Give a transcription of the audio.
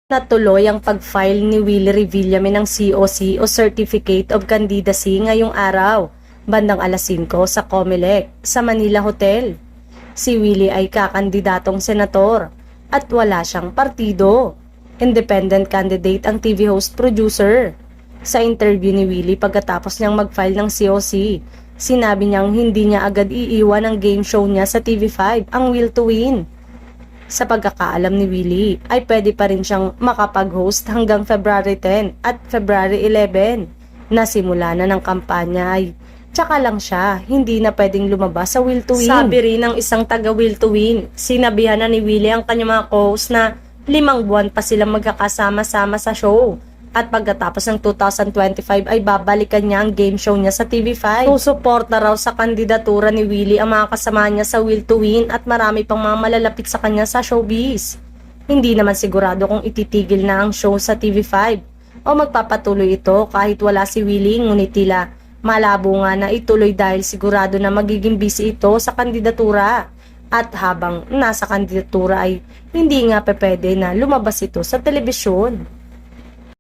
Natuloy ang pag-file ni Willie Revillame ng COC o Certificate of Candidacy ngayong araw, bandang alas 5 sa COMELEC sa Manila Hotel. Si Willie ay kakandidatong senator at wala siyang partido. Independent candidate ang TV host producer. Sa interview ni Willie pagkatapos niyang mag-file ng COC, sinabi niyang hindi niya agad iiwan ang game show niya sa TV5, ang Will to Win. Sa pagkakaalam ni Willie, ay pwede pa rin siyang makapag-host hanggang February 10 at February 11. Nasimula na ng kampanya ay tsaka lang siya, hindi na pwedeng lumabas sa Will to Win. Sabi rin ng isang taga Will to Win, sinabihan na ni Willie ang kanyang mga co-host na 5 buwan pa silang magkakasama-sama sa show. At pagkatapos ng 2025 ay babalikan niya ang game show niya sa TV5. Susuporta raw sa kandidatura ni Willie ang mga kasama niya sa Will to Win at marami pang mga malalapit sa kanya sa showbiz. Hindi naman sigurado kung ititigil na ang show sa TV5 o magpapatuloy ito kahit wala si Willie, ngunit tila malabo nga na ituloy dahil sigurado na magiging busy ito sa kandidatura. At habang nasa kandidatura ay hindi nga pwede na lumabas ito sa telebisyon.